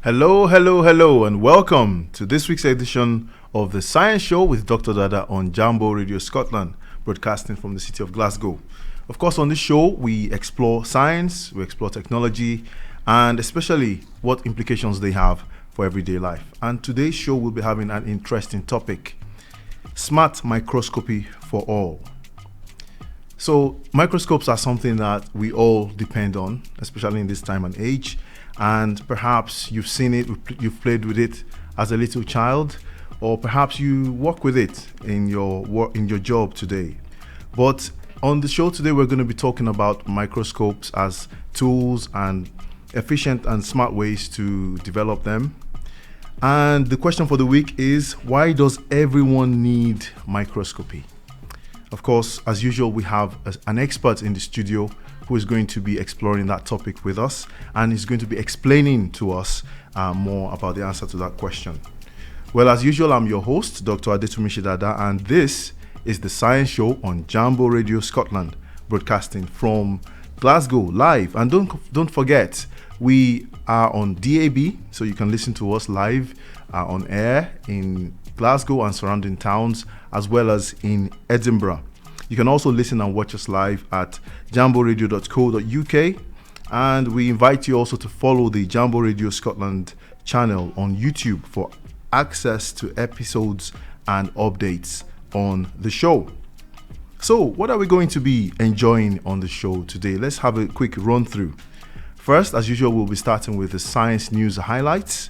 Hello, hello, hello, and welcome to this week's edition of the Science Show with Dr. Dada on Jambo Radio Scotland, broadcasting from the city of Glasgow. Of course, on this show, we explore science, we explore technology, and especially what implications they have for everyday life. And today's show will be having an interesting topic: smart microscopy for all. So microscopes are something that we all depend on, especially in this time and age. And perhaps you've seen it, you've played with it as a little child, or perhaps you work with it in your work, in your job today. But on the show today, we're going to be talking about microscopes as tools and efficient and smart ways to develop them. And the question for the week is, why does everyone need microscopy? Of course, as usual, we have an expert in the studio who is going to be exploring that topic with us and is going to be explaining to us more about the answer to that question. Well, as usual, I'm your host, Dr. Adetunmise Dada, and this is the Science Show on Jambo Radio Scotland, broadcasting from Glasgow live. And don't forget, we are on DAB, so you can listen to us live on air in Glasgow and surrounding towns, as well as in Edinburgh. You can also listen and watch us live at jamboradio.co.uk, and we invite you also to follow the Jambo Radio Scotland channel on YouTube for access to episodes and updates on the show. So, what are we going to be enjoying on the show today? Let's have a quick run through. First, as usual, we'll be starting with the science news highlights,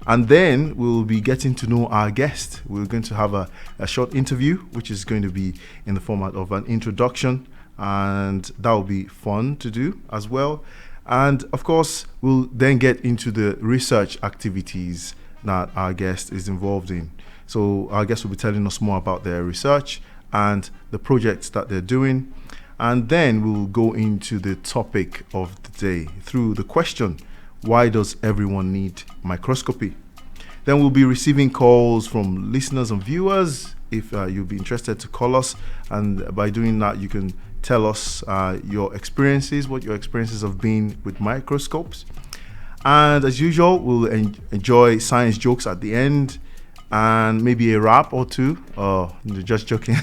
and then we'll be getting to know our guest. We're going to have a short interview, which is going to be in the format of an introduction, and that will be fun to do as well. And of course, we'll then get into the research activities that our guest is involved in. So our guest will be telling us more about their research and the projects that they're doing. And then we'll go into the topic of the day through the question: why does everyone need microscopy? Then we'll be receiving calls from listeners and viewers if you'll be interested to call us. And by doing that, you can tell us your experiences, what your experiences have been with microscopes. And as usual, we'll enjoy science jokes at the end and maybe a rap or two. Oh, just joking.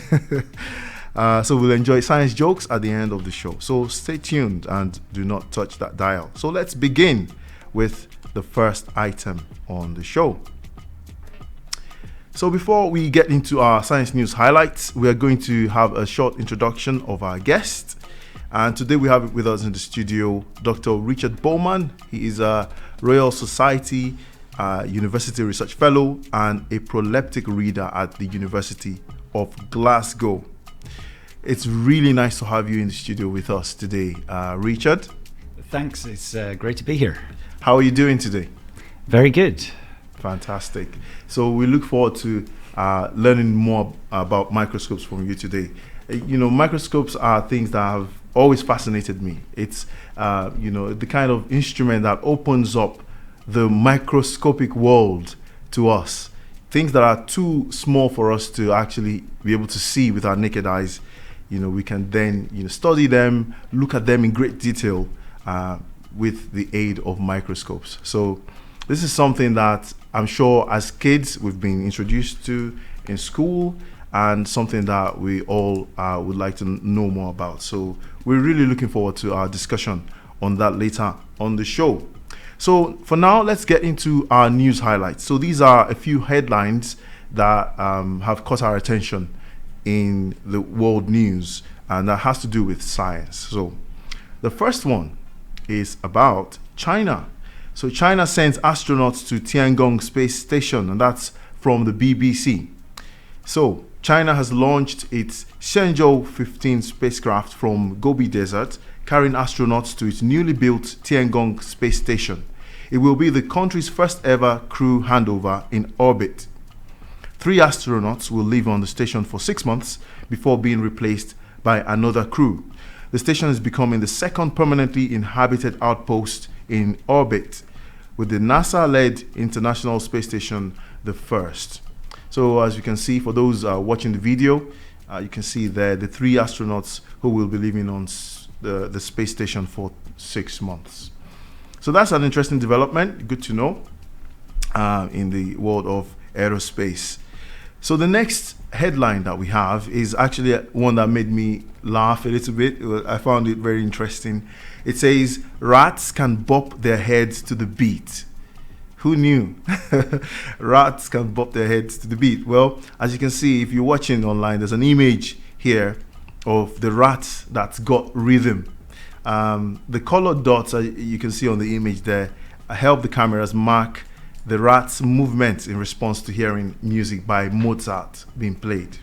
So we'll enjoy science jokes at the end of the show. So stay tuned and do not touch that dial. So let's begin with the first item on the show. So before we get into our science news highlights, we are going to have a short introduction of our guest. And today we have with us in the studio Dr. Richard Bowman. He is a Royal Society University Research Fellow and a prolific reader at the University of Glasgow. It's really nice to have you in the studio with us today, Richard. Thanks, it's great to be here. How are you doing today? Very good. Fantastic. So we look forward to learning more about microscopes from you today. Microscopes are things that have always fascinated me. It's, the kind of instrument that opens up the microscopic world to us. Things that are too small for us to actually be able to see with our naked eyes. We can then, study them, look at them in great detail with the aid of microscopes. So this is something that I'm sure as kids we've been introduced to in school, and something that we all would like to know more about. So we're really looking forward to our discussion on that later on the show. So for now, let's get into our news highlights. So these are a few headlines that have caught our attention in the world news, and that has to do with science. So the first one is about China. So China sends astronauts to Tiangong space station, and that's from the BBC. So China has launched its Shenzhou 15 spacecraft from Gobi Desert, carrying astronauts to its newly built Tiangong space station. It will be the country's first ever crew handover in orbit. 3 astronauts will live on the station for 6 months before being replaced by another crew. The station is becoming the second permanently inhabited outpost in orbit, with the NASA-led International Space Station the first. So as you can see, for those watching the video, you can see there the 3 astronauts who will be living on the space station for 6 months. So that's an interesting development, good to know. in the world of aerospace. So the next headline that we have is actually one that made me laugh a little bit. I found it very interesting. It says, rats can bop their heads to the beat. Who knew? Rats can bop their heads to the beat. Well, as you can see, if you're watching online, there's an image here of the rat that's got rhythm. The colored dots you can see on the image there help the cameras mark the rat's movements in response to hearing music by Mozart being played.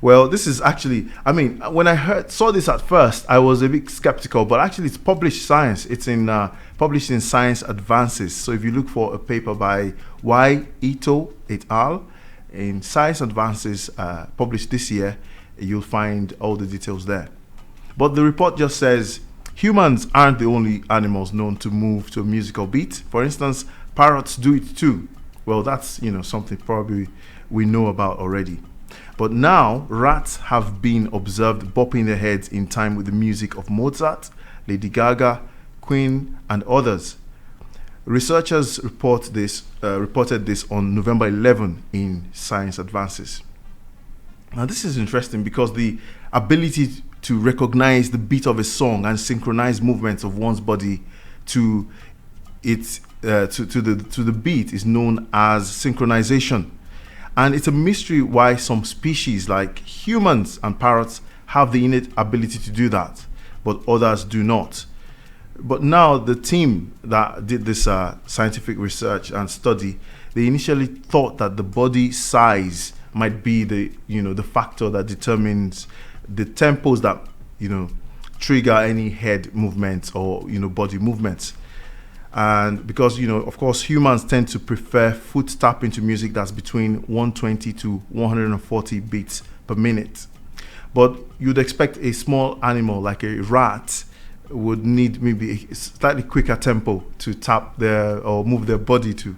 Well, this is actually, when I saw this at first, I was a bit skeptical, but actually it's published science. It's published in Science Advances. So if you look for a paper by Y. Ito et al. In Science Advances published this year, you'll find all the details there. But the report just says humans aren't the only animals known to move to a musical beat. For instance, parrots do it too. Well, that's something probably we know about already. But now rats have been observed bopping their heads in time with the music of Mozart, Lady Gaga, Queen, and others. Researchers reported this on November 11 in Science Advances. Now this is interesting because the ability to recognize the beat of a song and synchronize movements of one's body to the beat is known as synchronization. And it's a mystery why some species like humans and parrots have the innate ability to do that, but others do not. But now the team that did this scientific research and study, they initially thought that the body size might be the factor that determines the tempos that trigger any head movements or body movements. And because of course humans tend to prefer foot tapping to music that's between 120 to 140 beats per minute, but you'd expect a small animal like a rat would need maybe a slightly quicker tempo to tap or move their body to.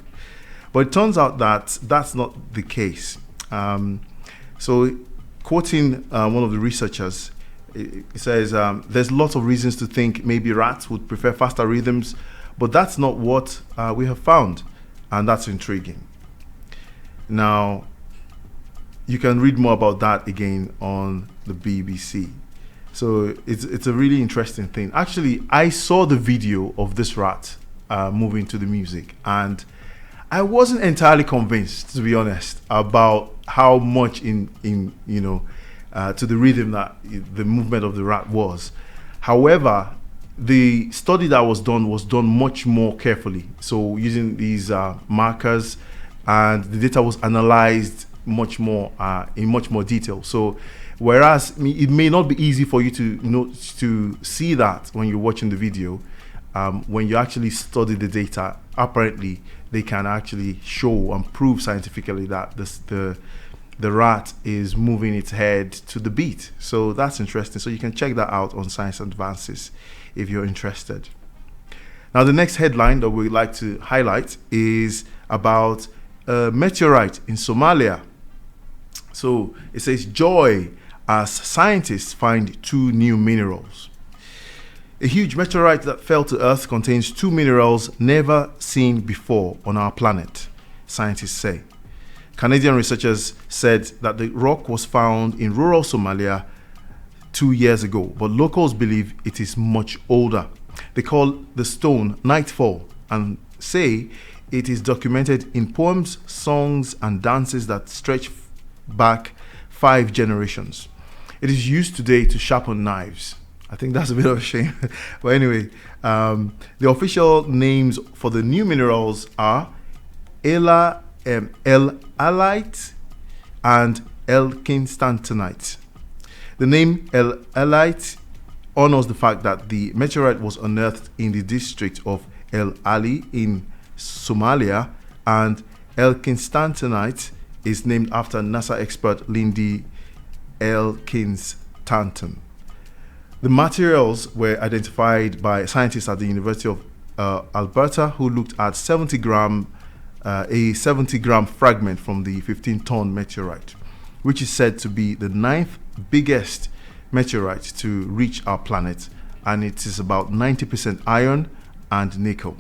But it turns out that that's not the case. So quoting one of the researchers, it says there's lots of reasons to think maybe rats would prefer faster rhythms, but that's not what we have found, and that's intriguing. Now, you can read more about that again on the BBC. So it's a really interesting thing. Actually, I saw the video of this rat moving to the music, and I wasn't entirely convinced, to be honest, about how much to the rhythm that the movement of the rat was. However, the study that was done much more carefully. So using these markers, and the data was analyzed much more in much more detail. So whereas it may not be easy for you to see that when you're watching the video, when you actually study the data, apparently they can actually show and prove scientifically that the rat is moving its head to the beat. So that's interesting. So you can check that out on Science Advances if you're interested. Now, the next headline that we'd like to highlight is about a meteorite in Somalia. So it says, joy as scientists find 2 new minerals. A huge meteorite that fell to Earth contains 2 minerals never seen before on our planet, scientists say. Canadian researchers said that the rock was found in rural Somalia 2 years ago, but locals believe it is much older. They call the stone Nightfall and say it is documented in poems, songs, and dances that stretch back 5 generations. It is used today to sharpen knives. I think that's a bit of a shame. But anyway, the official names for the new minerals are L-alite and L-kinstantonite. The name L-alite honors the fact that the meteorite was unearthed in the district of El Ali in Somalia, and L-kinstantonite is named after NASA expert Lindy L-Kinstanton. The materials were identified by scientists at the University of Alberta, who looked at a 70-gram fragment from the 15-ton meteorite, which is said to be the 9th biggest meteorite to reach our planet, and it is about 90% iron and nickel.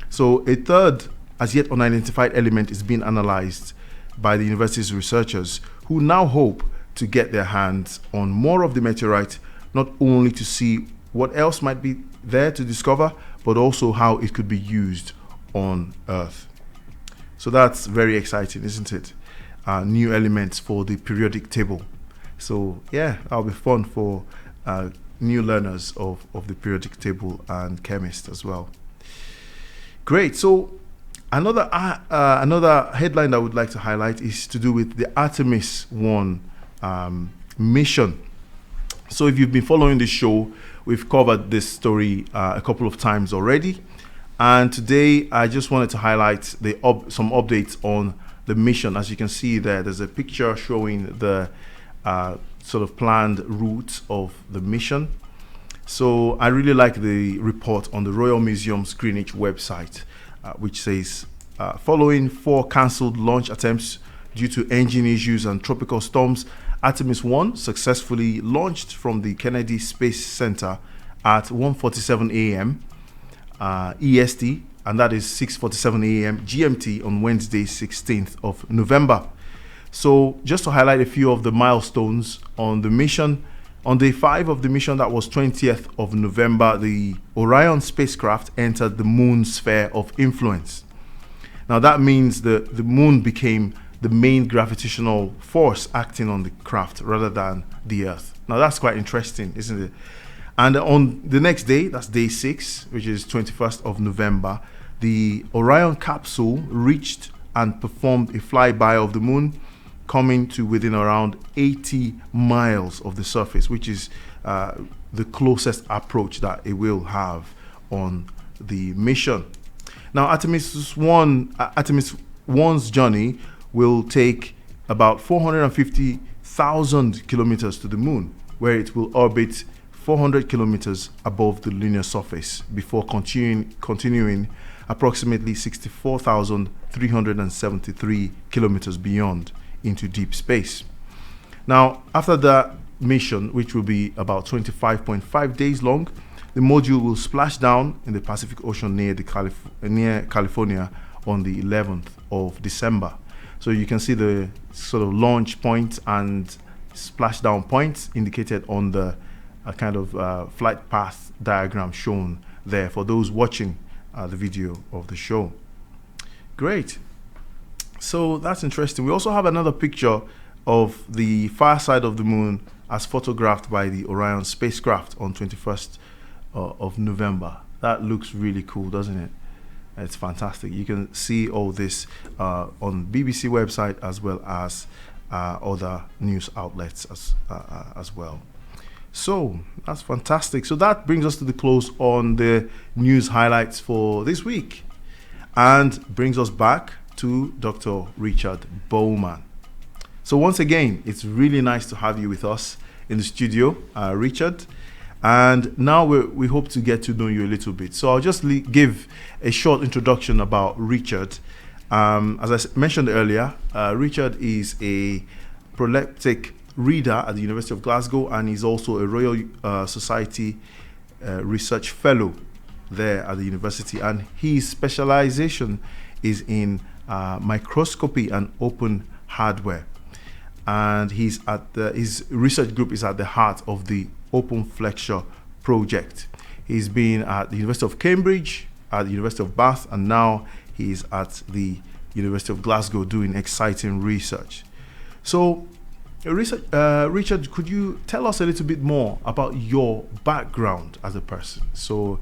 So a third as yet unidentified element is being analyzed by the university's researchers, who now hope to get their hands on more of the meteorite, not only to see what else might be there to discover, but also how it could be used on Earth. So that's very exciting, isn't it? New elements for the periodic table. So yeah, that'll be fun for new learners of the periodic table and chemists as well. Great. So another headline I would like to highlight is to do with the Artemis 1 mission. So if you've been following this show, we've covered this story a couple of times already. And today I just wanted to highlight some updates on the mission. As you can see there's a picture showing the sort of planned route of the mission. So I really like the report on the Royal Museum's Greenwich website, which says, following 4 cancelled launch attempts due to engine issues and tropical storms, Artemis 1 successfully launched from the Kennedy Space Center at 1:47 a.m. EST, and that is 6:47 a.m. GMT on Wednesday, 16th of November. So just to highlight a few of the milestones on the mission, on day 5 of the mission, that was 20th of November, the Orion spacecraft entered the moon's sphere of influence. Now that means the moon became the main gravitational force acting on the craft rather than the Earth. Now that's quite interesting, isn't it? And on the next day, that's day 6, which is 21st of November, the Orion capsule reached and performed a flyby of the moon, coming to within around 80 miles of the surface, which is the closest approach that it will have on the mission. Now, Artemis 1's journey will take about 450,000 kilometers to the moon, where it will orbit 400 kilometers above the lunar surface before continuing approximately 64,373 kilometers beyond into deep space. Now, after that mission, which will be about 25.5 days long, the module will splash down in the Pacific Ocean near California on the 11th of December. So you can see the sort of launch point and splashdown points indicated on the kind of flight path diagram shown there for those watching the video of the show. Great. So that's interesting. We also have another picture of the far side of the moon as photographed by the Orion spacecraft on 21st of November. That looks really cool, doesn't it? It's fantastic. You can see all this on BBC website as well as other news outlets as well. So that's fantastic. So that brings us to the close on the news highlights for this week, and brings us back to Dr. Richard Bowman. So once again, it's really nice to have you with us in the studio, Richard. And now we hope to get to know you a little bit. So I'll just give a short introduction about Richard. As I mentioned earlier, Richard is a prolific reader at the University of Glasgow, and he's also a Royal Society research fellow there at the university. And his specialization is in microscopy and open hardware. And his research group is at the heart of the Open Flexure project. He's been at the University of Cambridge, at the University of Bath, and now he's at the University of Glasgow doing exciting research. So, Richard, could you tell us a little bit more about your background as a person? So,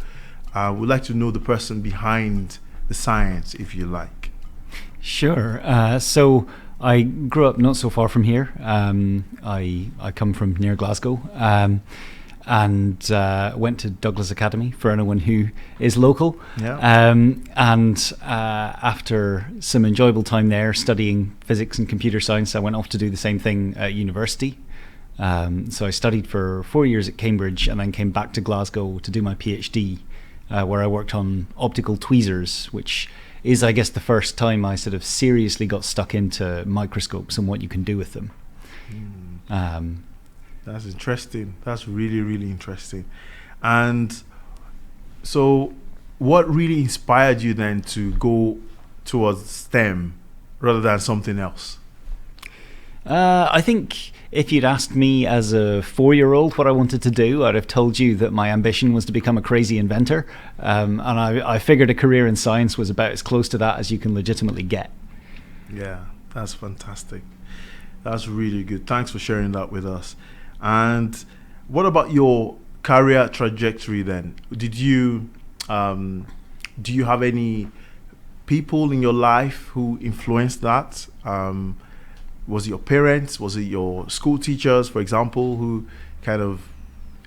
we'd like to know the person behind the science, if you like. Sure. So I grew up not so far from here. I come from near Glasgow, and went to Douglas Academy for anyone who is local. Yeah. And after some enjoyable time there studying physics and computer science, I went off to do the same thing at university. So I studied for 4 years at Cambridge and then came back to Glasgow to do my PhD, where I worked on optical tweezers, which is, I guess, the first time I sort of seriously got stuck into microscopes and what you can do with them. That's interesting. That's really, really interesting. And so what really inspired you then to go towards STEM rather than something else? I think if you'd asked me as a 4-year-old what I wanted to do, I'd have told you that my ambition was to become a crazy inventor. And I figured a career in science was about as close to that as you can legitimately get. Yeah, that's fantastic. That's really good. Thanks for sharing that with us. And what about your career trajectory then? Did you do you have any people in your life who influenced that? Was it your parents? Was it your school teachers, for example, who kind of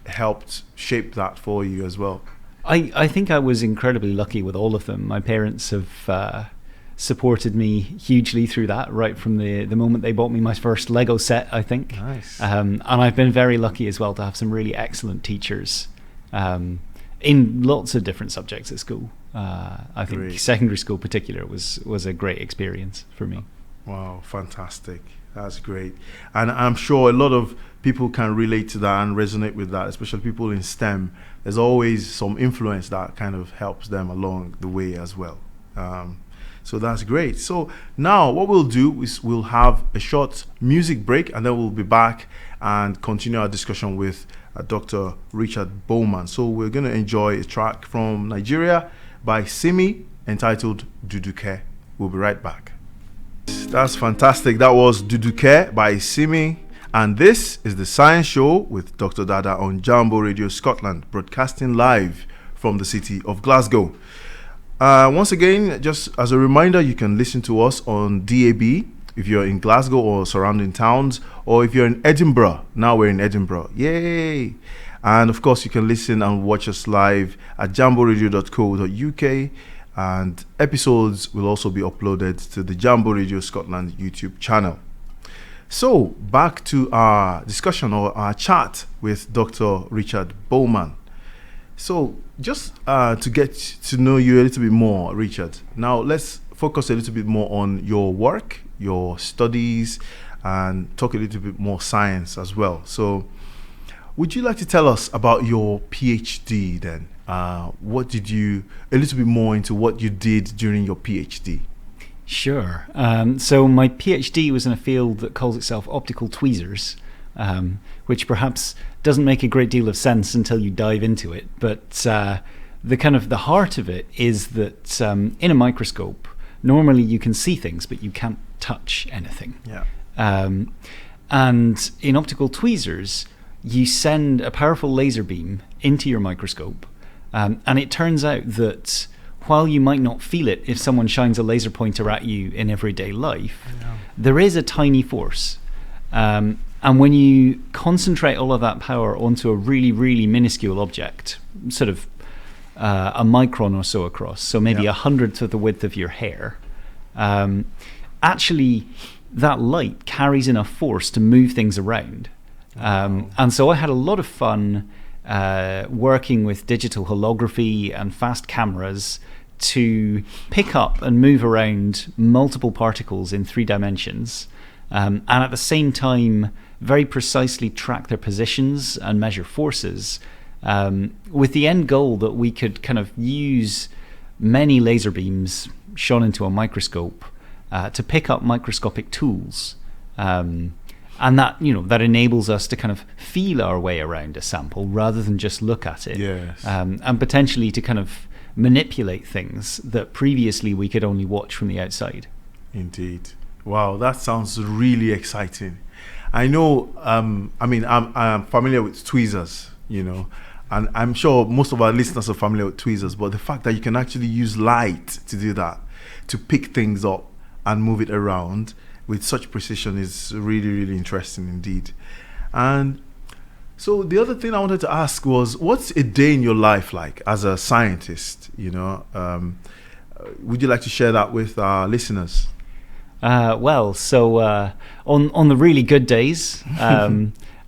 helped shape that for you as well? I think I was incredibly lucky with all of them. My parents have supported me hugely through that, right from the moment they bought me my first Lego set, I think. Nice. And I've been very lucky as well to have some really excellent teachers in lots of different subjects at school. I think Great. secondary school in particular was a great experience for me. Wow, fantastic. That's great. And I'm sure a lot of people can relate to that and resonate with that, especially people in STEM. There's always some influence that kind of helps them along the way as well. So that's great. So now what we'll do is we'll have a short music break, and then we'll be back and continue our discussion with Dr. Richard Bowman. So we're going to enjoy a track from Nigeria by Simi entitled Duduke. We'll be right back. That's fantastic. That was Duduke by Simi. And this is the Science Show with Dr. Dada on Jambo Radio Scotland, broadcasting live from the city of Glasgow. Once again, just as a reminder, you can listen to us on DAB if you're in Glasgow or surrounding towns, or if you're in Edinburgh. Now we're in Edinburgh. Yay! And of course, you can listen and watch us live at jamboradio.co.uk. And episodes will also be uploaded to the Jambo Radio Scotland YouTube channel. So, back to our discussion or our chat with Dr. Richard Bowman. So, just to get to know you a little bit more, Richard, now let's focus a little bit more on your work, your studies, and talk a little bit more science as well. So, would you like to tell us about your PhD then? What did you, a little bit more into what you did during your PhD? Sure. So my PhD was in a field that calls itself optical tweezers, which perhaps doesn't make a great deal of sense until you dive into it. But the heart of it is that in a microscope, normally you can see things, but you can't touch anything. Yeah. And in optical tweezers, you send a powerful laser beam into your microscope, and it turns out that while you might not feel it if someone shines a laser pointer at you in everyday life, there is a tiny force. And when you concentrate all of that power onto a really, really minuscule object, sort of a micron or so across, so maybe 100th of the width of your hair, actually that light carries enough force to move things around. And so I had a lot of fun working with digital holography and fast cameras to pick up and move around multiple particles in 3 dimensions, and at the same time very precisely track their positions and measure forces, with the end goal that we could kind of use many laser beams shone into a microscope to pick up microscopic tools. And that enables us to kind of feel our way around a sample rather than just look at it. Yes. And potentially to kind of manipulate things that previously we could only watch from the outside. Indeed. Wow, that sounds really exciting. I know, I'm familiar with tweezers, and I'm sure most of our listeners are familiar with tweezers, but the fact that you can actually use light to do that, to pick things up and move it around with such precision is really, really interesting indeed. And so the other thing I wanted to ask was, what's a day in your life like as a scientist? Would you like to share that with our listeners? On the really good days,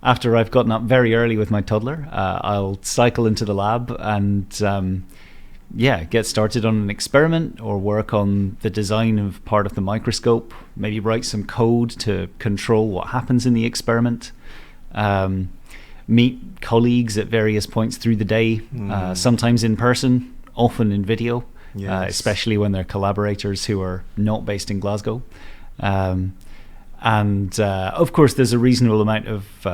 after I've gotten up very early with my toddler, I'll cycle into the lab and get started on an experiment or work on the design of part of the microscope, maybe write some code to control what happens in the experiment, meet colleagues at various points through the day, sometimes in person, often in video, Yes. especially when they're collaborators who are not based in Glasgow. Of course, there's a reasonable amount of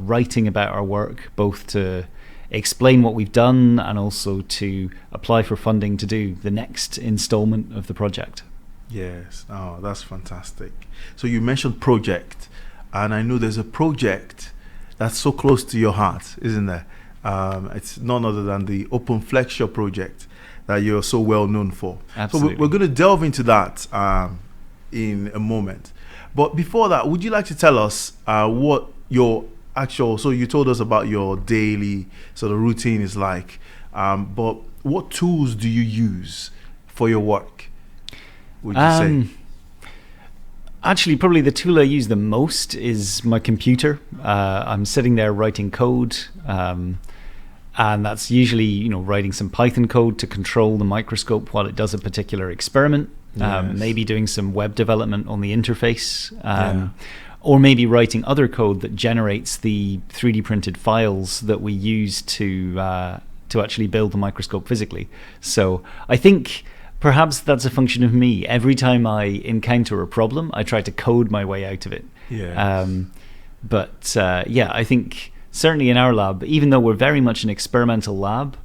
writing about our work, both to explain what we've done and also to apply for funding to do the next installment of the project. Yes. Oh, that's fantastic. So you mentioned project, and I know there's a project that's so close to your heart, isn't there? It's none other than the Open Flexure project that you're so well known for. Absolutely. So we're going to delve into that in a moment. But before that, would you like to tell us what your actual, so you told us about your daily sort of routine is like, but what tools do you use for your work, would you say? Actually, probably the tool I use the most is my computer. I'm sitting there writing code, and that's usually, writing some Python code to control the microscope while it does a particular experiment. Yes. Maybe doing some web development on the interface, or maybe writing other code that generates the 3D printed files that we use to actually build the microscope physically. So I think perhaps that's a function of me. Every time I encounter a problem, I try to code my way out of it. Yeah. I think certainly in our lab, even though we're very much an experimental lab,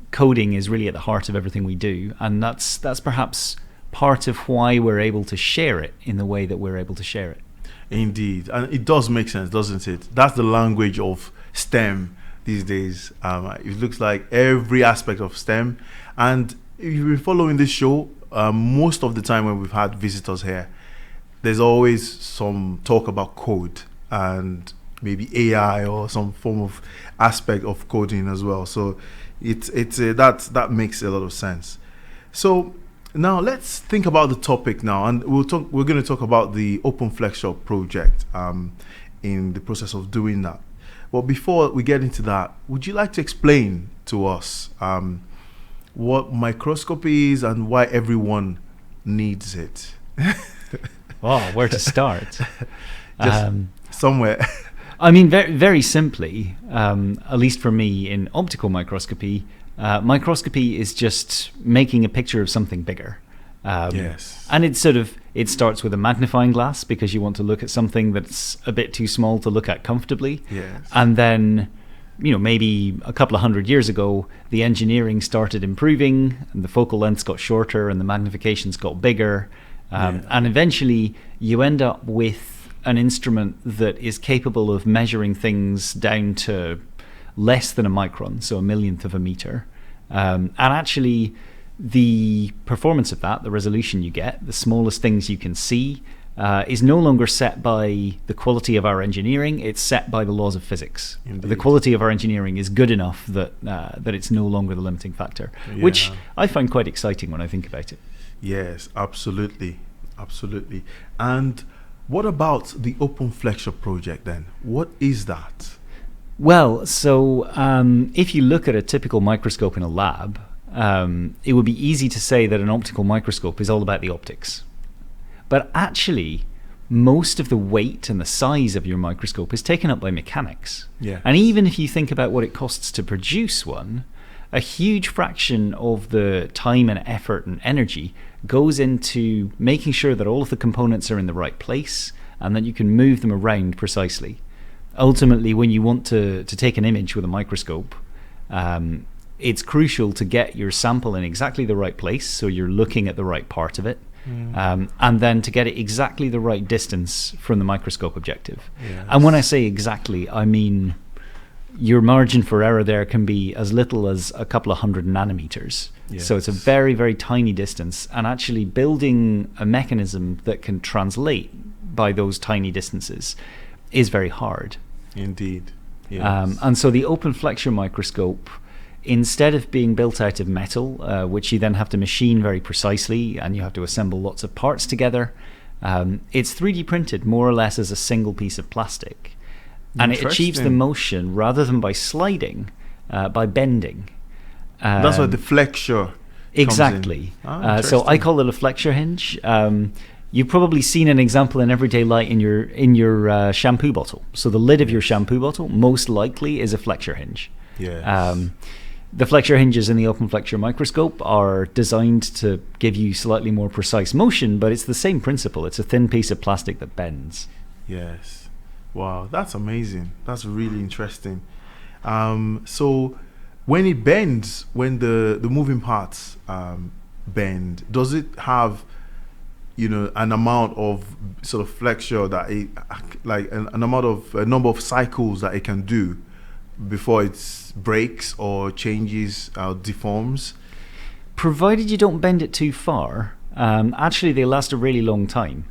coding is really at the heart of everything we do, and that's perhaps part of why we're able to share it in the way that we're able to share it. Indeed, and it does make sense, doesn't it? That's the language of STEM these days. It looks like every aspect of STEM, and if you've been following this show, most of the time when we've had visitors here, there's always some talk about code and maybe AI or some form of aspect of coding as well. So that makes a lot of sense. So now let's think about the topic now, and we're going to talk about the Open Flexure project in the process of doing that. But before we get into that, would you like to explain to us what microscopy is and why everyone needs it? Oh, where to start? Just somewhere. I mean, very, very simply, at least for me in optical microscopy, microscopy is just making a picture of something bigger. Yes. And it starts with a magnifying glass because you want to look at something that's a bit too small to look at comfortably. Yes. And then, maybe a couple of 100 years ago, the engineering started improving and the focal lengths got shorter and the magnifications got bigger. And eventually you end up with an instrument that is capable of measuring things down to less than a micron, so a millionth of a meter. And actually, the performance of that, the resolution you get, the smallest things you can see, is no longer set by the quality of our engineering, it's set by the laws of physics. Indeed. The quality of our engineering is good enough that it's no longer the limiting factor, which I find quite exciting when I think about it. Yes, absolutely. Absolutely. And what about the Open Flexure project then? What is that? Well, so if you look at a typical microscope in a lab, it would be easy to say that an optical microscope is all about the optics. But actually, most of the weight and the size of your microscope is taken up by mechanics. Yeah. And even if you think about what it costs to produce one, a huge fraction of the time and effort and energy goes into making sure that all of the components are in the right place and that you can move them around precisely. Ultimately, when you want to take an image with a microscope, it's crucial to get your sample in exactly the right place, so you're looking at the right part of it, and then to get it exactly the right distance from the microscope objective. Yes. And when I say exactly, I mean your margin for error there can be as little as a couple of 100 nanometers. Yes. So it's a very, very tiny distance, and actually building a mechanism that can translate by those tiny distances is very hard. Indeed. Yes. And so the Open Flexure microscope, instead of being built out of metal, which you then have to machine very precisely and you have to assemble lots of parts together, it's 3D printed more or less as a single piece of plastic. And it achieves the motion rather than by sliding, by bending. That's why the flexure exactly. So I call it a flexure hinge. You've probably seen an example in everyday light in your shampoo bottle. So the lid of your shampoo bottle most likely is a flexure hinge. Yes. The flexure hinges in the open flexure microscope are designed to give you slightly more precise motion, but it's the same principle. It's a thin piece of plastic that bends. Yes. Wow, that's amazing. That's really interesting. So when it bends, when the moving parts bend, does it have, an amount of sort of flexure that it, like an amount of a number of cycles that it can do before it breaks or changes or deforms? Provided you don't bend it too far, actually they last a really long time.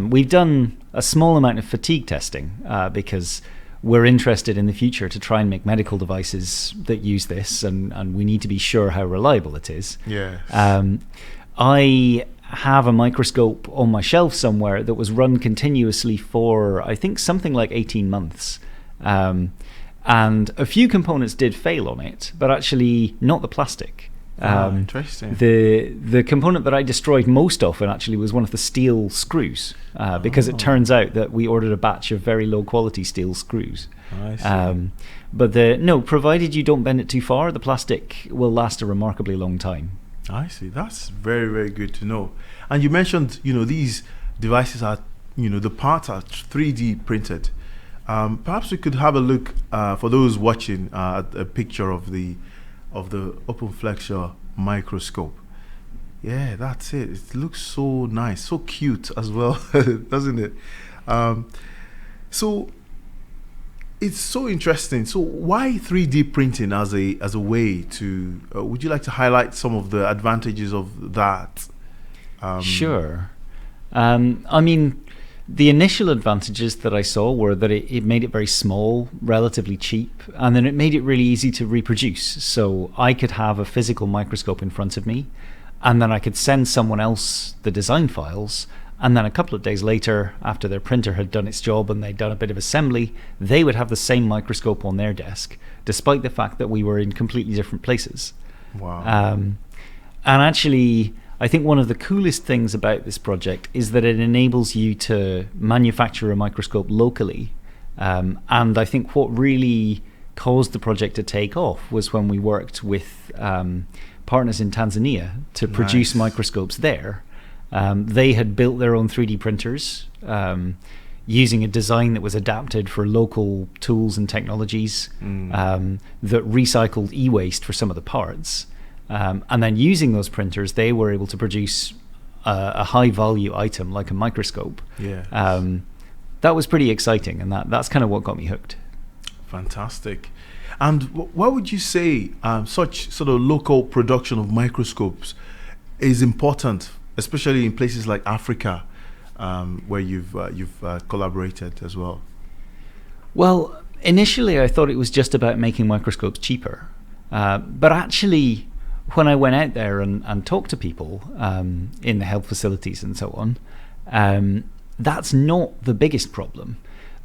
We've done a small amount of fatigue testing because we're interested in the future to try and make medical devices that use this, and we need to be sure how reliable it is. Yes. I have a microscope on my shelf somewhere that was run continuously for, I think, something like 18 months. And a few components did fail on it, but actually not the plastic. Interesting. The component that I destroyed most often actually was one of the steel screws, because it turns out that we ordered a batch of very low quality steel screws. I see. But provided you don't bend it too far, the plastic will last a remarkably long time. I see. That's very, very good to know. And you mentioned, these devices are, the parts are 3D printed. Perhaps we could have a look for those watching at a picture of the open flexure microscope. Yeah, that's it. It looks so nice, so cute as well, doesn't it? So it's so interesting. So why 3D printing as a way to? Would you like to highlight some of the advantages of that? Sure. I mean, the initial advantages that I saw were that it made it very small, relatively cheap, and then it made it really easy to reproduce. So I could have a physical microscope in front of me, and then I could send someone else the design files, and then a couple of days later, after their printer had done its job and they'd done a bit of assembly, they would have the same microscope on their desk, despite the fact that we were in completely different places. Wow. And actually, I think one of the coolest things about this project is that it enables you to manufacture a microscope locally. And I think what really caused the project to take off was when we worked with partners in Tanzania to produce microscopes there. They had built their own 3D printers using a design that was adapted for local tools and technologies that recycled e-waste for some of the parts. And then using those printers, they were able to produce a high-value item like a microscope. Yeah. That was pretty exciting, and that's kind of what got me hooked. Fantastic. And why would you say such sort of local production of microscopes is important, especially in places like Africa, where you've collaborated as well? Well, initially I thought it was just about making microscopes cheaper, but actually, when I went out there and talked to people in the health facilities and so on, that's not the biggest problem.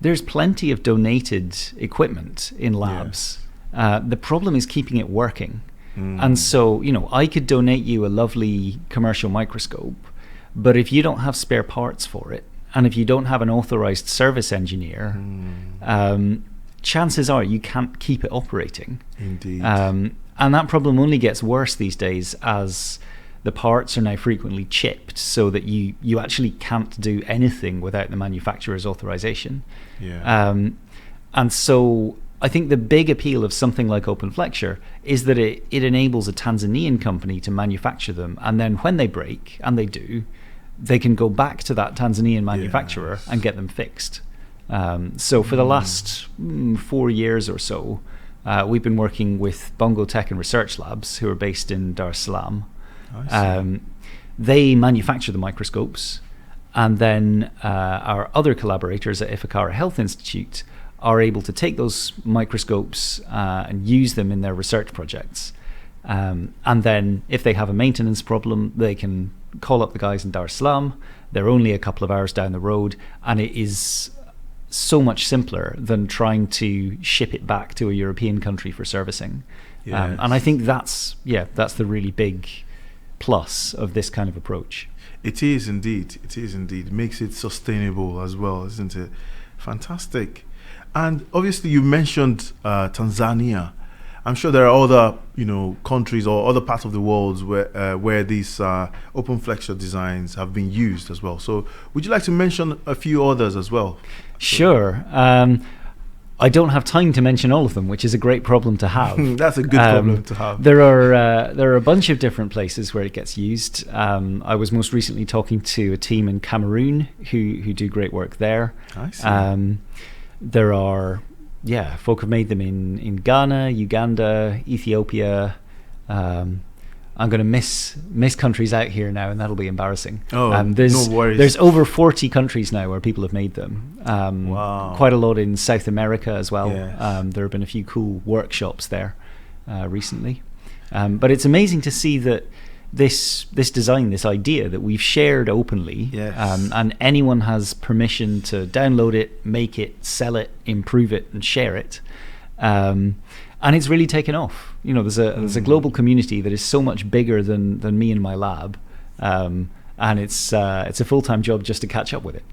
There's plenty of donated equipment in labs. The problem is keeping it working. And so, I could donate you a lovely commercial microscope, but if you don't have spare parts for it, and if you don't have an authorized service engineer, chances are you can't keep it operating. Indeed. And that problem only gets worse these days as the parts are now frequently chipped, so that you actually can't do anything without the manufacturer's authorization. Yeah. And so I think the big appeal of something like open flexure is that it enables a Tanzanian company to manufacture them, and then when they break, and they do, they can go back to that Tanzanian manufacturer and get them fixed. So for the last 4 years or so, we've been working with Bongo Tech and Research Labs, who are based in Dar es Salaam. They manufacture the microscopes, and then our other collaborators at Ifakara Health Institute are able to take those microscopes and use them in their research projects. And then if they have a maintenance problem, they can call up the guys in Dar es Salaam. They're only a couple of hours down the road, and it is so much simpler than trying to ship it back to a European country for servicing. Yes. And I think that's the really big plus of this kind of approach. It is indeed. It is indeed. It makes it sustainable as well, isn't it? Fantastic. And obviously you mentioned Tanzania. I'm sure there are other, countries or other parts of the world where these open flexure designs have been used as well. So, would you like to mention a few others as well? Sure. I don't have time to mention all of them, which is a great problem to have. That's a good problem to have. There are a bunch of different places where it gets used. I was most recently talking to a team in Cameroon who do great work there. I see. There are, folk have made them in Ghana, Uganda, Ethiopia. I'm going to miss countries out here now, and that'll be embarrassing. Oh, no worries. There's over 40 countries now where people have made them. Wow. Quite a lot in South America as well. Yes. There have been a few cool workshops there recently. But it's amazing to see that this design, this idea that we've shared openly, Yes. and anyone has permission to download it, make it, sell it, improve it, and share it. And it's really taken off. There's a global community that is so much bigger than me and my lab, and it's a full-time job just to catch up with it.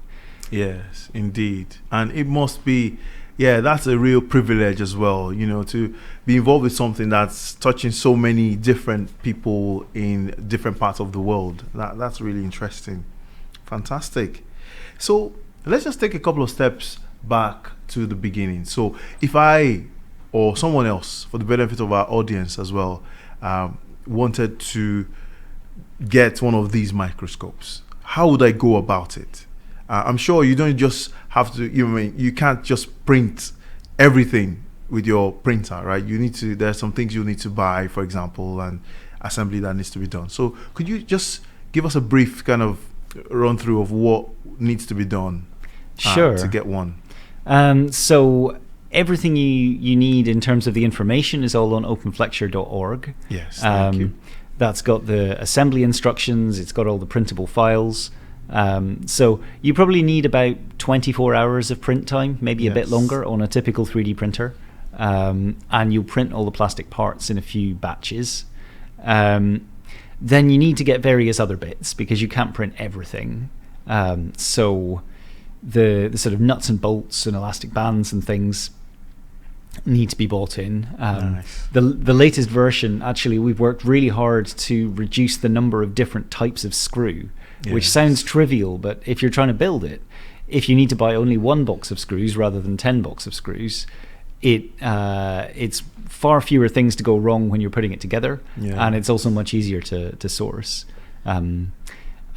Yes, indeed. And it must be, that's a real privilege as well, to be involved with something that's touching so many different people in different parts of the world. That's really interesting. Fantastic. So let's just take a couple of steps back to the beginning. So if I or someone else, for the benefit of our audience as well, wanted to get one of these microscopes, how would I go about it? I'm sure you don't just have to, you can't just print everything with your printer, right? There are some things you need to buy, for example, and assembly that needs to be done. So could you just give us a brief kind of run through of what needs to be done to get one? So everything you need in terms of the information is all on openflexure.org. Yes, thank you. That's got the assembly instructions. It's got all the printable files. So you probably need about 24 hours of print time, maybe a bit longer on a typical 3D printer. And you'll print all the plastic parts in a few batches. Then you need to get various other bits because you can't print everything. So the sort of nuts and bolts and elastic bands and things need to be bought in. Nice. The latest version, actually, we've worked really hard to reduce the number of different types of screw, which sounds trivial, but if you're trying to build it, if you need to buy only one box of screws rather than 10 boxes of screws, it's far fewer things to go wrong when you're putting it together, and it's also much easier to source. And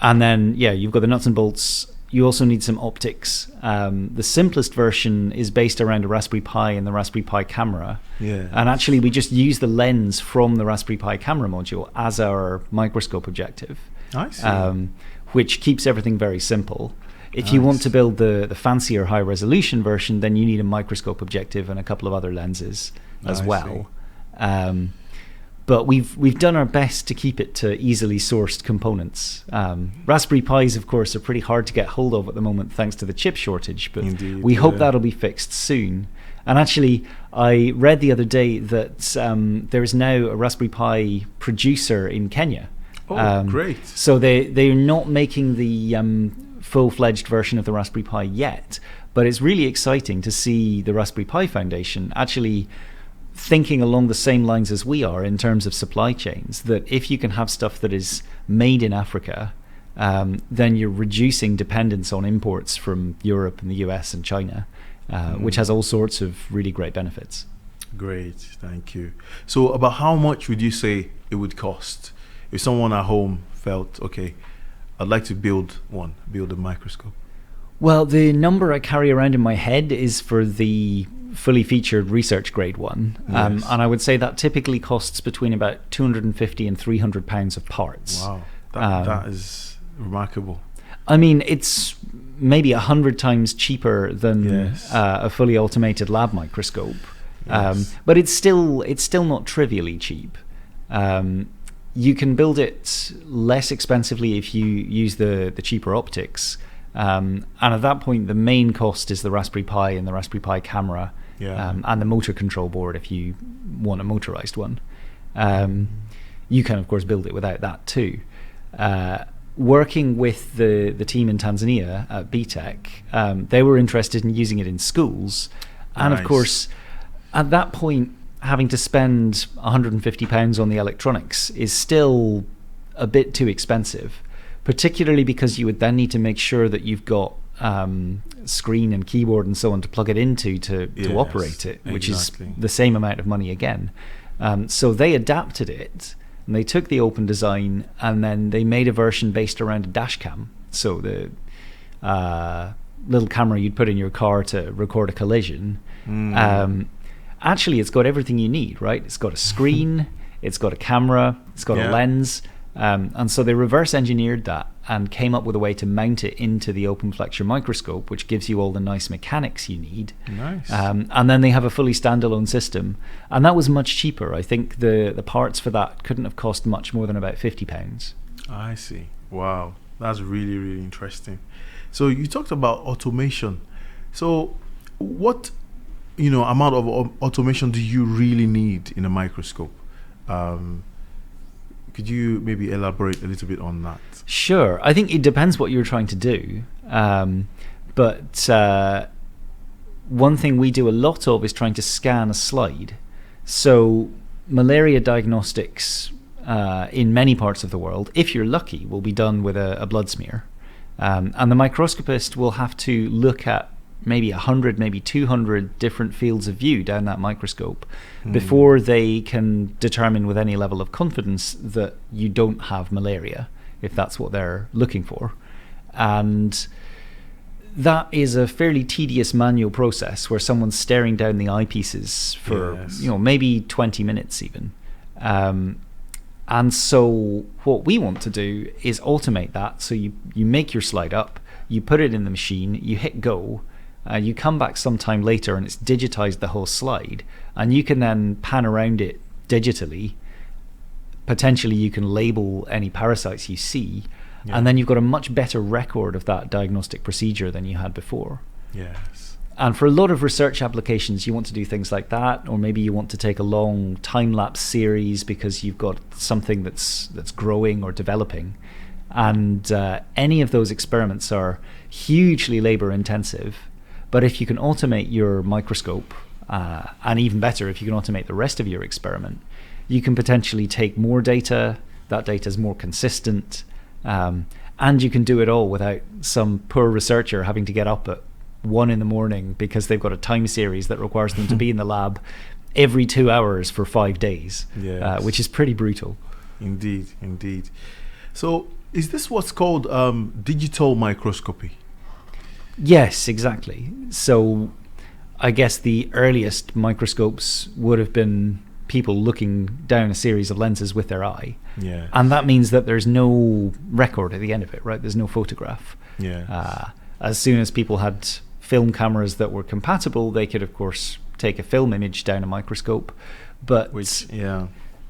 then, you've got the nuts and bolts. You also need some optics. The simplest version is based around a Raspberry Pi and the Raspberry Pi camera. And actually, we just use the lens from the Raspberry Pi camera module as our microscope objective. I see. Which keeps everything very simple. If you want to build the fancier high-resolution version, then you need a microscope objective and a couple of other lenses as well. But we've done our best to keep it to easily sourced components. Raspberry Pis, of course, are pretty hard to get hold of at the moment thanks to the chip shortage, but Indeed, we hope that'll be fixed soon. And actually, I read the other day that there is now a Raspberry Pi producer in Kenya. Oh, great. So they're not making the full-fledged version of the Raspberry Pi yet, but it's really exciting to see the Raspberry Pi Foundation actually thinking along the same lines as we are in terms of supply chains, that if you can have stuff that is made in Africa, then you're reducing dependence on imports from Europe and the US and China, which has all sorts of really great benefits. Great, thank you. So about how much would you say it would cost if someone at home felt, okay, I'd like to build a microscope? Well, the number I carry around in my head is for the fully featured research grade one. And I would say that typically costs between about £250 and £300 of parts. Wow, that is remarkable. I mean, it's maybe 100 times cheaper than a fully automated lab microscope. But it's still not trivially cheap. You can build it less expensively if you use the cheaper optics. And at that point, the main cost is the Raspberry Pi and the Raspberry Pi camera, and the motor control board if you want a motorized one. You can, of course, build it without that too. Working with the team in Tanzania at BTEC, they were interested in using it in schools. And of course, at that point, having to spend £150 on the electronics is still a bit too expensive, particularly because you would then need to make sure that you've got screen and keyboard and so on to plug it into to operate it, which is the same amount of money again. So they adapted it, and they took the open design, and then they made a version based around a dash cam. So the little camera you'd put in your car to record a collision. Actually, it's got everything you need, right? It's got a screen, it's got a camera, it's got a lens. And so they reverse engineered that and came up with a way to mount it into the open flexure microscope, which gives you all the nice mechanics you need. Nice. And then they have a fully standalone system, and that was much cheaper. I think the parts for that couldn't have cost much more than about £50. I see. Wow, that's really, really interesting. So you talked about automation. So what amount of automation do you really need in a microscope? Could you maybe elaborate a little bit on that? Sure. I think it depends what you're trying to do. But one thing we do a lot of is trying to scan a slide. So malaria diagnostics in many parts of the world, if you're lucky, will be done with a blood smear. And the microscopist will have to look at maybe 100, maybe 200 different fields of view down that microscope before they can determine with any level of confidence that you don't have malaria, if that's what they're looking for. And that is a fairly tedious manual process where someone's staring down the eyepieces for maybe 20 minutes even. And so what we want to do is automate that. So you make your slide up, you put it in the machine, you hit go, you come back sometime later and it's digitized the whole slide, and you can then pan around it digitally. Potentially you can label any parasites you see, and then you've got a much better record of that diagnostic procedure than you had before. Yes. And for a lot of research applications, you want to do things like that, or maybe you want to take a long time-lapse series because you've got something that's growing or developing. And any of those experiments are hugely labor-intensive. But if you can automate your microscope, and even better, if you can automate the rest of your experiment, you can potentially take more data, that data is more consistent, and you can do it all without some poor researcher having to get up at 1 a.m. because they've got a time series that requires them to be in the lab every 2 hours for 5 days, which is pretty brutal. Indeed. So is this what's called digital microscopy? Yes, exactly. So I guess the earliest microscopes would have been people looking down a series of lenses with their eye. Yeah. And that means that there's no record at the end of it, right? There's no photograph. Yeah. As soon as people had film cameras that were compatible, they could, of course, take a film image down a microscope. But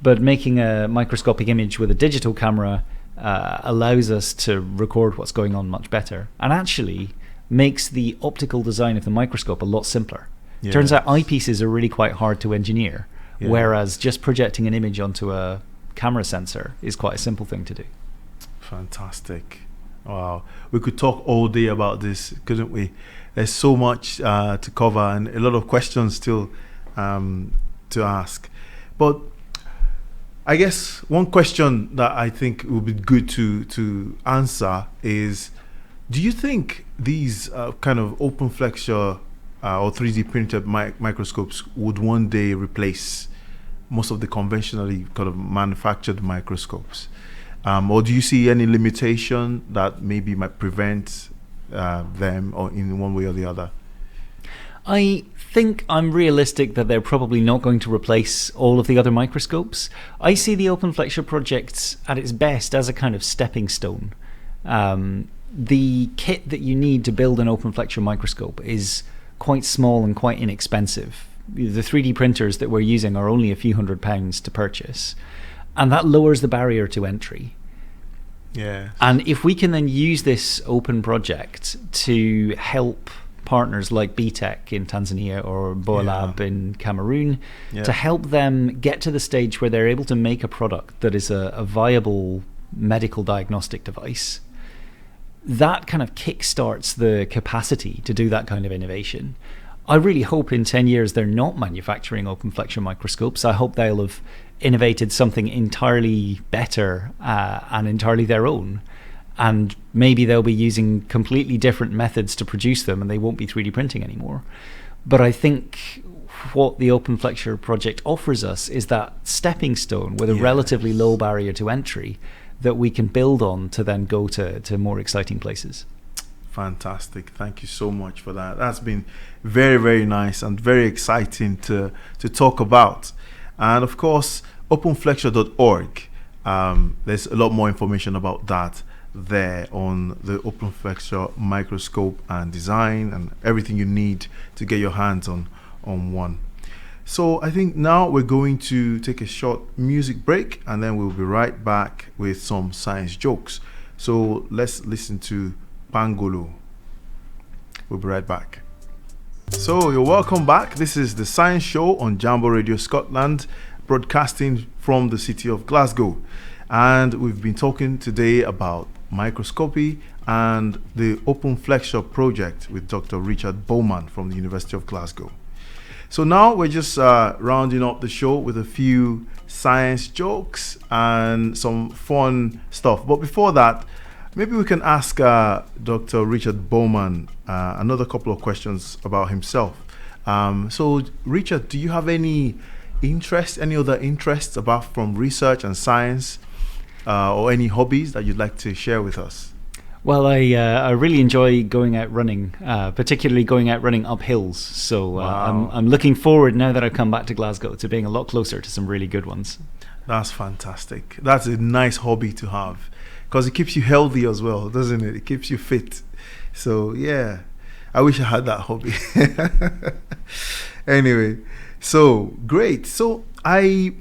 making a microscopic image with a digital camera allows us to record what's going on much better, and actually makes the optical design of the microscope a lot simpler. Yes. Turns out eyepieces are really quite hard to engineer, whereas just projecting an image onto a camera sensor is quite a simple thing to do. Fantastic. Wow. We could talk all day about this, couldn't we? There's so much to cover and a lot of questions still to ask. But I guess one question that I think would be good to answer is, do you think these kind of open flexure or 3D printed microscopes would one day replace most of the conventionally kind of manufactured microscopes? Or do you see any limitation that maybe might prevent them, or in one way or the other? I think I'm realistic that they're probably not going to replace all of the other microscopes. I see the open flexure project at its best as a kind of stepping stone. The kit that you need to build an open flexure microscope is quite small and quite inexpensive. The 3D printers that we're using are only a few £100s to purchase, and that lowers the barrier to entry. Yeah. And if we can then use this open project to help partners like BTEC in Tanzania or Boalab in Cameroon, to help them get to the stage where they're able to make a product that is a viable medical diagnostic device, that kind of kickstarts the capacity to do that kind of innovation. I really hope in 10 years they're not manufacturing open flexure microscopes. I hope they'll have innovated something entirely better and entirely their own. And maybe they'll be using completely different methods to produce them and they won't be 3D printing anymore. But I think what the open flexure project offers us is that stepping stone with a relatively low barrier to entry that we can build on to then go to more exciting places. Fantastic. Thank you so much for that. That's been very, very nice and very exciting to talk about. And of course, openflexure.org, there's a lot more information about that there on the open flexure microscope and design and everything you need to get your hands on one. So I think now we're going to take a short music break and then we'll be right back with some science jokes. So let's listen to Pangolo. We'll be right back. So you're welcome back. This is the Science Show on Jambo Radio Scotland, broadcasting from the city of Glasgow. And we've been talking today about microscopy and the open flexure project with Dr. Richard Bowman from the University of Glasgow. So now we're just rounding up the show with a few science jokes and some fun stuff. But before that, maybe we can ask Dr. Richard Bowman another couple of questions about himself. So, Richard, do you have any other interests apart from research and science, or any hobbies that you'd like to share with us? Well, I really enjoy going out running, particularly going out running up hills. So Wow. I'm looking forward, now that I've come back to Glasgow, to being a lot closer to some really good ones. That's fantastic. That's a nice hobby to have because it keeps you healthy as well, doesn't it? It keeps you fit. So, yeah, I wish I had that hobby. Anyway, so great. So I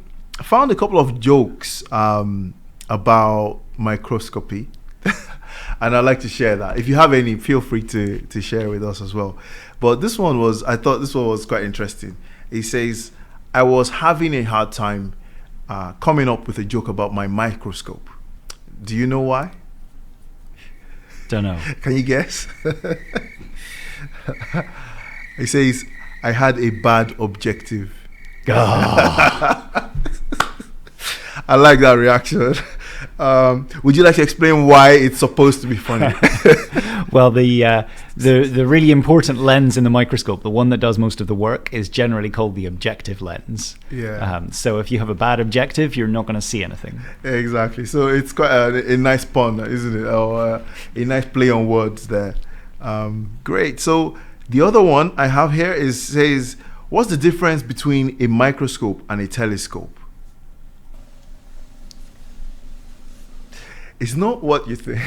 found a couple of jokes about microscopy. And I'd like to share that. If you have any, feel free to share with us as well. But I thought this one was quite interesting. He says, I was having a hard time coming up with a joke about my microscope. Do you know why? Don't know. Can you guess? He says, I had a bad objective. Oh. I like that reaction. Would you like to explain why it's supposed to be funny? Well, the really important lens in the microscope, the one that does most of the work, is generally called the objective lens. Yeah. So if you have a bad objective, you're not going to see anything. Exactly. So it's quite a nice pun, isn't it? Or a nice play on words there. Great. So the other one I have here says, what's the difference between a microscope and a telescope? It's not what you think.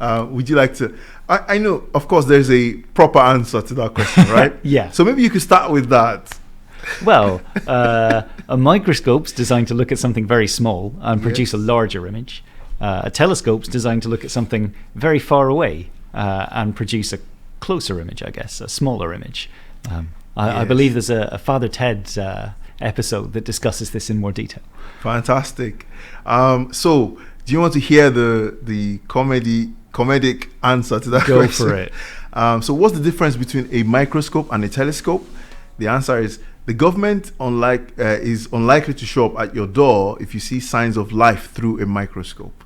Would you like to? I know, of course, there's a proper answer to that question, right? Yeah. So maybe you could start with that. Well, a microscope's designed to look at something very small and produce a larger image. A telescope's designed to look at something very far away and produce a closer image, I guess, a smaller image. I believe there's a Father Ted episode that discusses this in more detail. Fantastic. So, do you want to hear the comedic answer to that Go question? for it. So, what's the difference between a microscope and a telescope? The answer is the government is unlikely to show up at your door if you see signs of life through a microscope.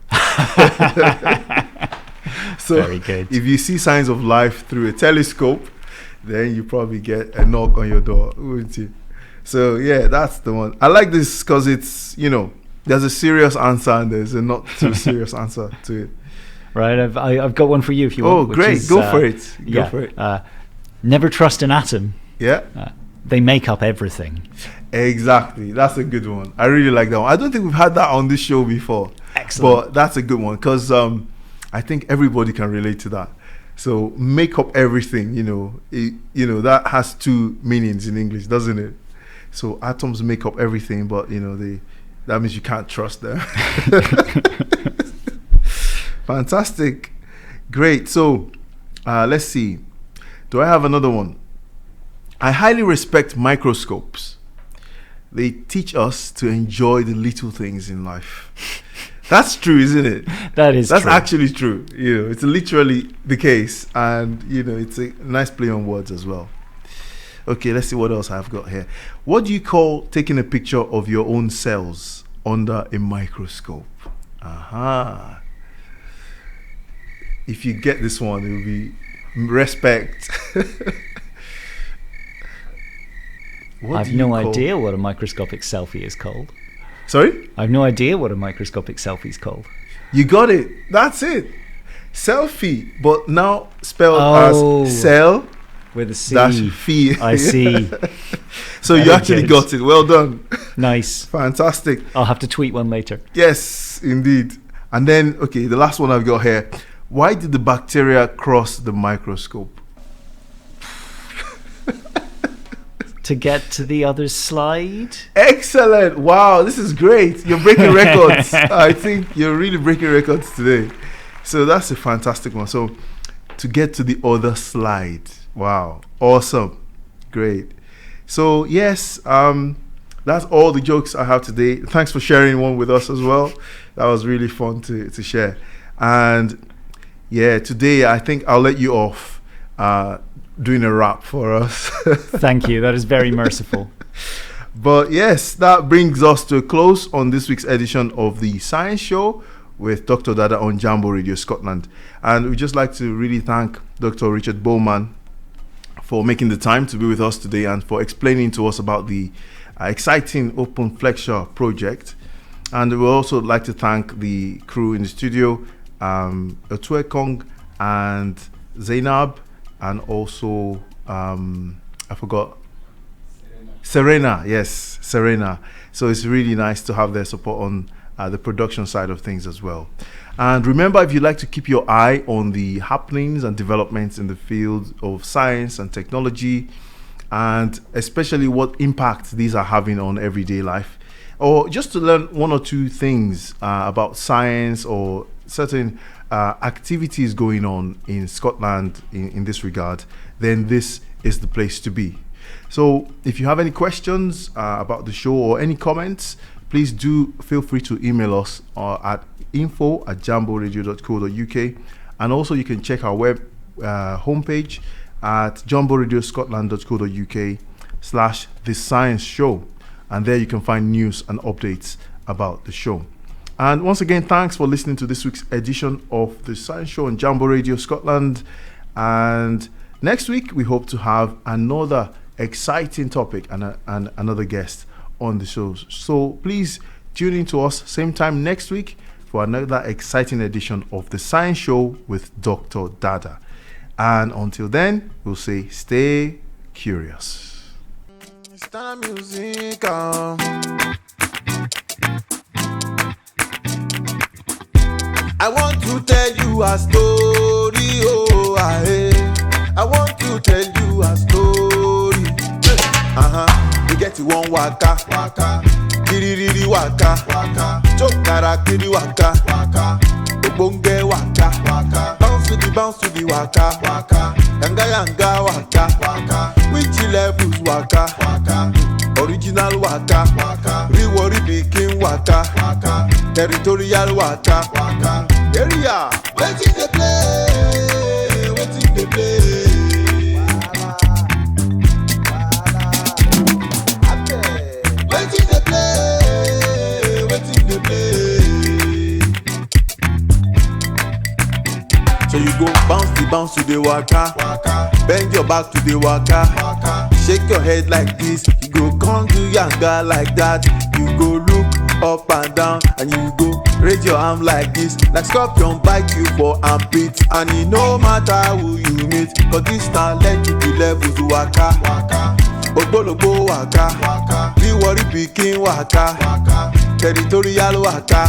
So, very good. If you see signs of life through a telescope, then you probably get a knock on your door, wouldn't you? So yeah, that's the one. I like this because it's, there's a serious answer and there's a not too serious answer to it. Right, I've got one for you if you want. Oh, great! Go for it. Go for it. Never trust an atom. Yeah. They make up everything. Exactly. That's a good one. I really like that one. I don't think we've had that on this show before. Excellent. But that's a good one because I think everybody can relate to that. So make up everything. That has two meanings in English, doesn't it? So atoms make up everything, but that means you can't trust them. Fantastic. Great. So let's see. Do I have another one? I highly respect microscopes. They teach us to enjoy the little things in life. That's true, isn't it? That's true. Actually true. It's literally the case, and it's a nice play on words as well. Okay, let's see what else I've got here. What do you call taking a picture of your own cells under a microscope? Aha. If you get this one, it will be respect. I've no idea what a microscopic selfie is called. Sorry? I've no idea what a microscopic selfie is called. You got it. That's it. Selfie, but now spelled as cell with a C. Dash fee. I see. So you actually got it. Well done. Nice. Fantastic. I'll have to tweet one later. Yes, indeed. And then, okay, the last one I've got here. Why did the bacteria cross the microscope? To get to the other slide. Excellent. Wow, this is great. You're breaking records. I think you're really breaking records today. So that's a fantastic one. So to get to the other slide. Wow. Awesome. Great. So yes, that's all the jokes I have today. Thanks for sharing one with us as well. That was really fun to share. And yeah, today I think I'll let you off doing a rap for us. Thank you. That is very merciful. But yes, that brings us to a close on this week's edition of the Science Show with Dr. Dada on Jambo Radio Scotland. And we'd just like to really thank Dr. Richard Bowman for making the time to be with us today and for explaining to us about the exciting open flexure project. And we would also like to thank the crew in the studio, Otuekong and Zainab, and also I forgot Serena. Yes, Serena. So it's really nice to have their support on the production side of things as well. And remember, if you'd like to keep your eye on the happenings and developments in the field of science and technology, and especially what impact these are having on everyday life, or just to learn one or two things about science or certain activities going on in Scotland in this regard, then this is the place to be. So if you have any questions about the show or any comments, please do feel free to email us at info@jamboradio.co.uk, and also you can check our web homepage at jamboradioscotland.co.uk/The Science Show, and there you can find news and updates about the show. And once again, thanks for listening to this week's edition of the Science Show on Jambo Radio Scotland. And next week, we hope to have another exciting topic and another guest on the show. So please tune in to us same time next week for another exciting edition of the Science Show with Dr. Dada. And until then, we'll say stay curious. Music, I want to tell you a story, oh, I want to tell you a story. You get you one waka, kiriri waka, chokara kiri waka, obonge waka, bounce to the waka, yanga waka, which levels waka, original waka, rewari pikin waka, territorial waka, area, waiting the play. Waiting the play. So you go bounce to the waka, bend your back to the waka, shake your head like this, you go come do yanga like that, you go look up and down, and you go raise your arm like this, like scorpion bite you for armpit, and it no matter who you meet, cause this now let you be level to waka, ogbologbo waka, rewari pikin waka, territorial waka.